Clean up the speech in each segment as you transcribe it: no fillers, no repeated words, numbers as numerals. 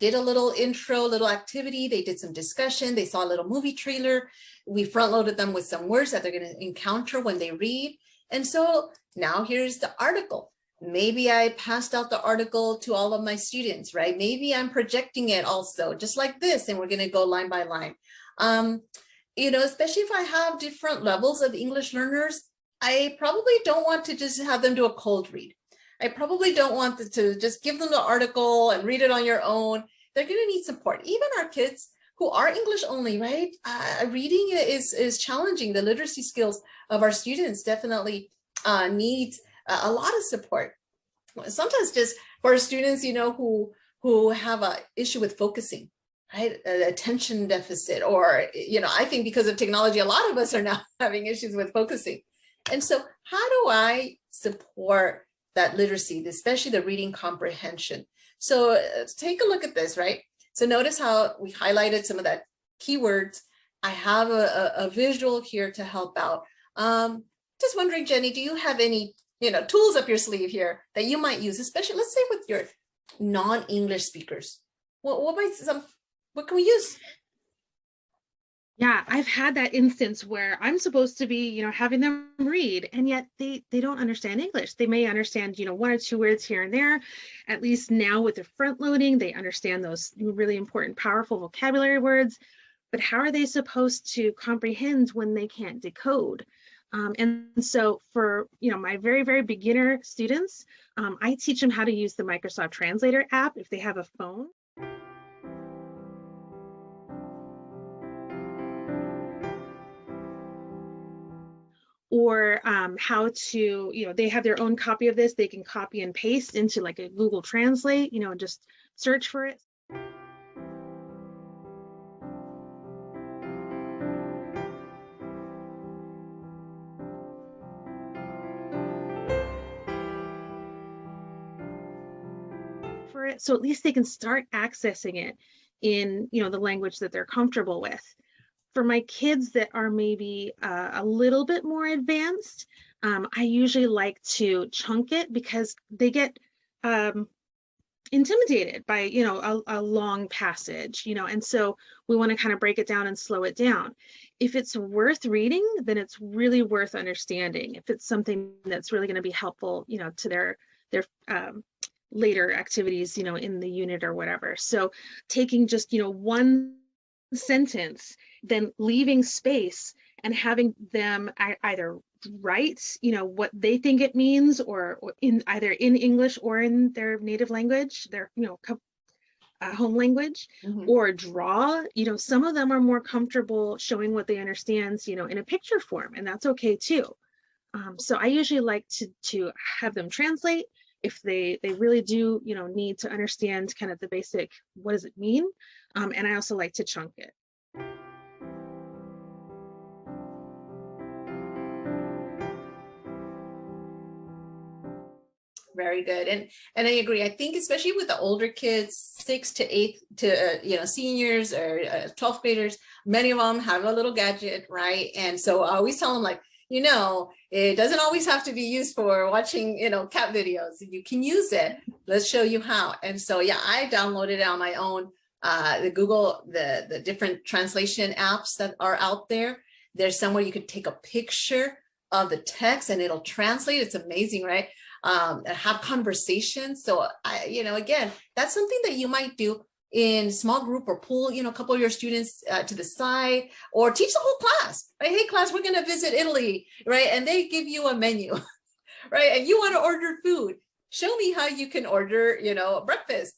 did a little intro, little activity. They did some discussion. They saw a little movie trailer. We front loaded them with some words that they're going to encounter when they read. And so now here's the article. Maybe I passed out the article to all of my students, right? Maybe I'm projecting it also, just like this, and we're going to go line by line. Especially if I have different levels of English learners, I probably don't want to just have them do a cold read. I probably don't want to just give them the article and read it on your own. They're going to need support. Even our kids who are English only, right? Reading is challenging. The literacy skills of our students definitely needs a lot of support. Sometimes just for students, who have an issue with focusing, right? Attention deficit, or, I think because of technology, a lot of us are now having issues with focusing. And so how do I support that literacy, especially the reading comprehension? So take a look at this, right? So notice how we highlighted some of that keywords. I have a visual here to help out. Just wondering, Jenny, do you have any, tools up your sleeve here that you might use, especially, let's say, with your non-English speakers? What can we use? Yeah, I've had that instance where I'm supposed to be, having them read, and yet they don't understand English. They may understand, one or two words here and there. At least now with the front loading, they understand those really important, powerful vocabulary words. But how are they supposed to comprehend when they can't decode? And so for, my very, very beginner students, I teach them how to use the Microsoft Translator app if they have a phone. Or how to, they have their own copy of this. They can copy and paste into like a Google Translate, and just search for it. For it, so at least they can start accessing it in, the language that they're comfortable with. For my kids that are maybe a little bit more advanced, I usually like to chunk it because they get intimidated by, a long passage, and so we want to kind of break it down and slow it down. If it's worth reading, then it's really worth understanding. If it's something that's really going to be helpful, to their later activities, in the unit or whatever. So taking just, one sentence, then leaving space and having them either write, what they think it means, or in either in English or in their native language, their, home language, or draw. Some of them are more comfortable showing what they understand, in a picture form, and that's okay too. So I usually like to have them translate if they really do, need to understand kind of the basic, what does it mean? And I also like to chunk it. Very good. And I agree. I think especially with the older kids, 6th to 8th to, seniors or 12th graders, many of them have a little gadget, right? And so I always tell them, like, it doesn't always have to be used for watching, cat videos. You can use it. Let's show you how. And so, yeah, I downloaded it on my own, the Google, the different translation apps that are out there. There's somewhere you could take a picture of the text and it'll translate. It's amazing, right? Have conversations. So again, that's something that you might do in small group, or pull, a couple of your students to the side, or teach the whole class, right? Hey class, we're going to visit Italy, right? And they give you a menu, right? And you want to order food. Show me how you can order, breakfast,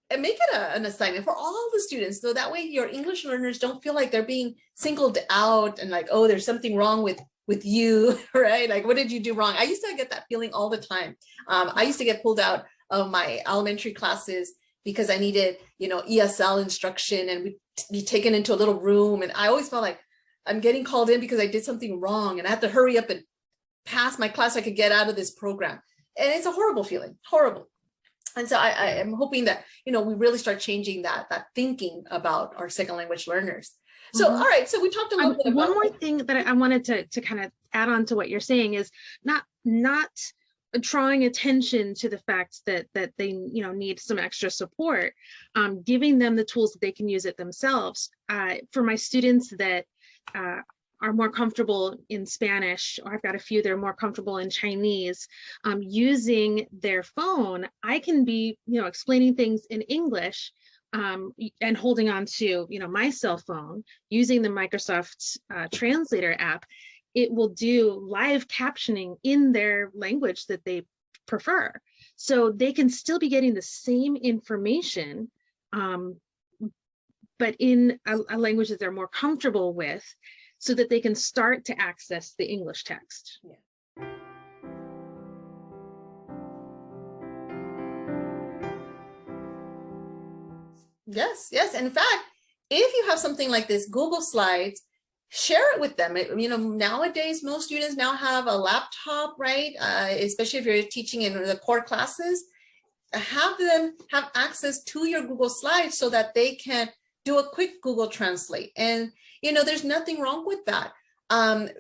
and make it an assignment for all the students. So that way your English learners don't feel like they're being singled out and like, oh, there's something wrong with you, right? Like, what did you do wrong? I used to get that feeling all the time. I used to get pulled out of my elementary classes because I needed, ESL instruction, and we'd be taken into a little room. And I always felt like I'm getting called in because I did something wrong and I have to hurry up and pass my class so I could get out of this program. And it's a horrible feeling, horrible. And so I am hoping that, we really start changing that thinking about our second language learners. So, all right. So we talked a little bit about one more thing that I wanted to kind of add on to what you're saying is not drawing attention to the fact that they need some extra support, giving them the tools that they can use it themselves. For my students that are more comfortable in Spanish, or I've got a few that are more comfortable in Chinese, using their phone, I can be explaining things in English, and holding on to my cell phone, using the Microsoft Translator app. It will do live captioning in their language that they prefer. So they can still be getting the same information, but in a language that they're more comfortable with, so that they can start to access the English text. Yeah. Yes, yes. In fact, if you have something like this, Google Slides, share it with them. Nowadays, most students now have a laptop, right? Especially if you're teaching in the core classes, have them have access to your Google Slides so that they can do a quick Google Translate. And, there's nothing wrong with that.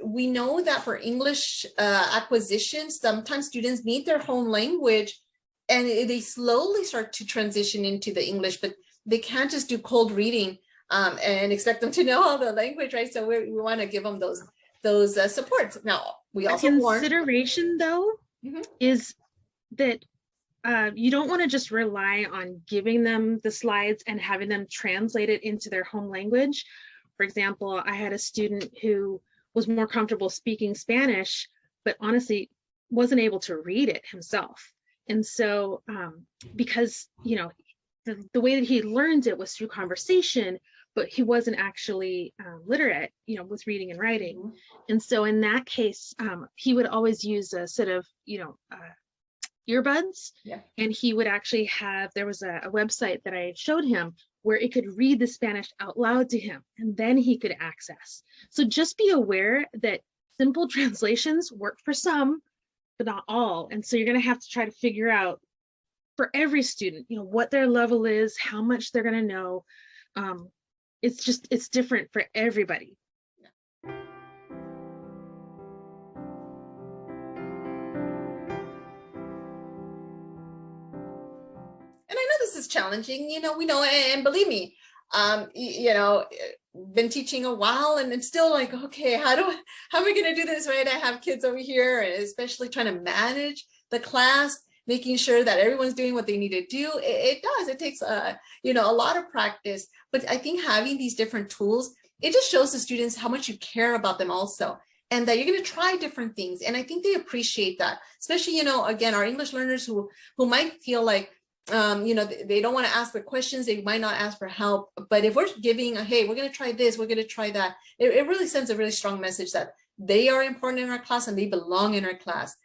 We know that for English acquisition, sometimes students need their home language and they slowly start to transition into the English, but they can't just do cold reading and expect them to know all the language, right? So we want to give them those supports. Now, we also consideration though is that you don't want to just rely on giving them the slides and having them translate it into their home language. For example, I had a student who was more comfortable speaking Spanish, but honestly wasn't able to read it himself. And so because, the way that he learned it was through conversation, but he wasn't actually literate, with reading and writing. And so in that case, he would always use a set of, earbuds. Yeah. And he would actually there was a website that I showed him where it could read the Spanish out loud to him, and then he could access. So just be aware that simple translations work for some, but not all. And so you're going to have to try to figure out for every student, what their level is, how much they're going to know. It's different for everybody. And I know this is challenging, we know, and believe me, been teaching a while and I'm still like, okay, how am I going to do this, right? I have kids over here, and especially trying to manage the class, making sure that everyone's doing what they need to do. It takes a lot of practice, but I think having these different tools, it just shows the students how much you care about them also, and that you're going to try different things. And I think they appreciate that, especially, again, our English learners who might feel like, they don't want to ask the questions, they might not ask for help. But if we're giving hey, we're going to try this, we're going to try that, it really sends a really strong message that they are important in our class and they belong in our class.